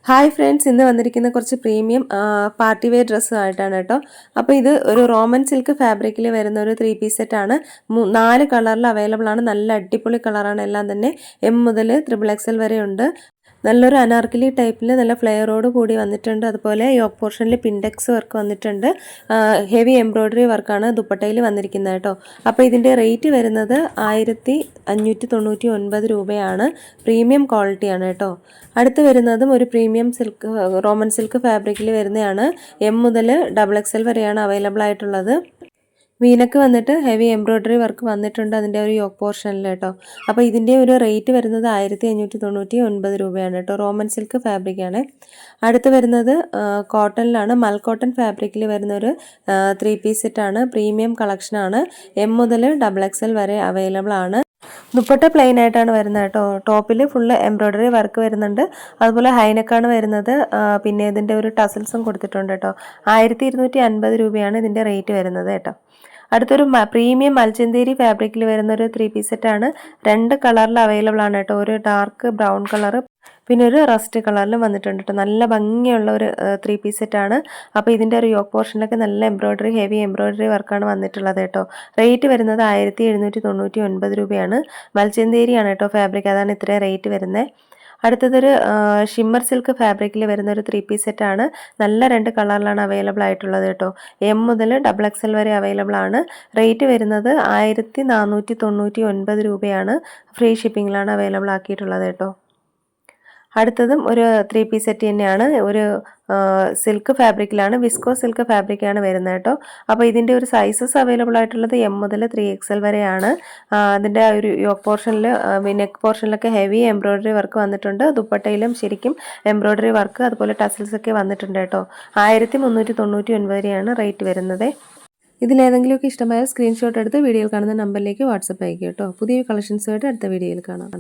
Hi friends, ഇന്ന് വന്നിരിക്കുന്ന കുറച്ച് പ്രീമിയം പാർട്ടി വെയർ ഡ്രസ്സ് ആയിട്ടാണ് കേട്ടോ. അപ്പോൾ ഇത് ഒരു റോമൻ സിൽക്ക് ഫാബ്രിക്കിൽ വരുന്ന ഒരു 3 പീസ് സെറ്റാണ്. 4 കളറിൽ അവൈലബിൾ ആണ്. നല്ല അടിപൊളി കളറാണ്. എല്ലാം തന്നെ M മുതൽ XXL വരെ ഉണ്ട്. നല്ലൊരു അനാർക്കലി ടൈപ്പിൽ നല്ല ഫ്ലെയറോട് കൂടി വന്നിട്ടുണ്ട്. അതുപോലെ യോക്ക് പോർഷനിൽ പിൻഡെക്സ് വർക്ക് വന്നിട്ടുണ്ട്. ഹെവി എംബ്രോയ്ഡറി വർക്കാണ് ദുപ്പട്ടയിൽ വന്നിരിക്കുന്നത് കേട്ടോ. അപ്പോൾ ഇതിൻ്റെ റേറ്റ് വരുന്നത് 1599 രൂപയാണ്. പ്രീമിയം ക്വാളിറ്റിയാണ് കേട്ടോ. അടുത്ത് വരുന്നതും ഒരു പ്രീമിയം സിൽക്ക് റോമൻ സിൽക്ക് ഫാബ്രിക്കിൽ വരുന്നതാണ്. M മുതൽ XXL വരെയാണ് അവൈലബിൾ ആയിട്ടുള്ളത്. വീനക്ക് വന്നിട്ട് ഹെവി എംബ്രോയ്ഡറി വർക്ക് വന്നിട്ടുണ്ട് അതിൻ്റെ ഒരു യോക്ക് പോർഷനിൽ കേട്ടോ. അപ്പോൾ ഇതിൻ്റെ ഒരു റേറ്റ് വരുന്നത് 1599 രൂപയാണ് കേട്ടോ. റോമൻ സിൽക്ക് ഫാബ്രിക്കാണ്. അടുത്ത് വരുന്നത് കോട്ടണിലാണ്. മൽ കോട്ടൺ ഫാബ്രിക്കിൽ വരുന്നൊരു 3 പീസ് സെറ്റാണ്. പ്രീമിയം കളക്ഷനാണ്. M മുതൽ XXL വരെ അവൈലബിൾ ആണ്. ദുപ്പട്ട പ്ലെയിൻ ആയിട്ടാണ് വരുന്നത് കേട്ടോ. ടോപ്പിൽ ഫുള്ള് എംബ്രോയ്ഡറി വർക്ക് വരുന്നുണ്ട്. അതുപോലെ ഹൈനെക്കാണ് വരുന്നത്. പിന്നെ ഇതിൻ്റെ ഒരു ടസൽസും കൊടുത്തിട്ടുണ്ട് കേട്ടോ. 1250 രൂപയാണ് ഇതിൻ്റെ റേറ്റ് വരുന്നത് കേട്ടോ. അടുത്തൊരു പ്രീമിയം മൽച്ചന്തേരി ഫാബ്രിക്കിൽ വരുന്ന ഒരു 3 പീസ് സെറ്റാണ്. 2 കളറിൽ അവൈലബിൾ ആണ് കേട്ടോ. ഒരു ഡാർക്ക് ബ്രൗൺ കളർ പിന്നെ ഒരു റസ്റ്റ് കളറിലും വന്നിട്ടുണ്ട് കേട്ടോ. നല്ല ഭംഗിയുള്ള ഒരു 3 പീസ് സെറ്റാണ്. അപ്പോൾ ഇതിൻ്റെ ഒരു യോക്ക് പോർഷനിലൊക്കെ നല്ല എംബ്രോയ്ഡറി ഹെവി എംബ്രോയ്ഡറി വർക്കാണ് വന്നിട്ടുള്ളത് കേട്ടോ. റേറ്റ് വരുന്നത് 1799 രൂപയാണ്. മൽച്ചന്തേരിയാണ് കേട്ടോ ഫാബ്രിക്, അതാണ് ഇത്രയും റേറ്റ് വരുന്നത്. അടുത്തതൊരു ഷിമ്മർ സിൽക്ക് ഫാബ്രിക്കിൽ വരുന്ന ഒരു 3 പീസ് സെറ്റാണ്. നല്ല 2 കളറിലാണ് അവൈലബിൾ ആയിട്ടുള്ളത് കേട്ടോ. M മുതൽ XXL വരെ അവൈലബിൾ ആണ്. റേറ്റ് വരുന്നത് 1499 രൂപയാണ്. ഫ്രീ ഷിപ്പിങ്ങിലാണ് അവൈലബിൾ ആക്കിയിട്ടുള്ളത് കേട്ടോ. അടുത്തതും ഒരു 3 പീസ് സെറ്റ് തന്നെയാണ്. ഒരു സിൽക്ക് ഫാബ്രിക്കിലാണ്. വിസ്കോ സിൽക്ക് ഫാബ്രിക്കാണ് വരുന്നത് കേട്ടോ. അപ്പോൾ ഇതിൻ്റെ ഒരു സൈസസ് അവൈലബിൾ ആയിട്ടുള്ളത് M മുതൽ 3XL വരെയാണ്. അതിൻ്റെ ഒരു യോക്ക് പോർഷനിൽ നെക്ക് പോർഷനിലൊക്കെ ഹെവി എംബ്രോയ്ഡറി വർക്ക് വന്നിട്ടുണ്ട്. ദുപ്പട്ടയിലും ശരിക്കും എംബ്രോയ്ഡറി വർക്ക് അതുപോലെ ടസൽസ് ഒക്കെ വന്നിട്ടുണ്ട് കേട്ടോ. 1399 രൂപയാണ് റേറ്റ് വരുന്നത്. ഇതിലേതെങ്കിലുമൊക്കെ ഇഷ്ടമായ സ്ക്രീൻഷോട്ട് എടുത്ത് വീഡിയോയിൽ കാണുന്ന നമ്പറിലേക്ക് വാട്സപ്പ് അയക്കുക കേട്ടോ. പുതിയ കളക്ഷൻസുമായിട്ട് അടുത്ത വീഡിയോയിൽ കാണാം.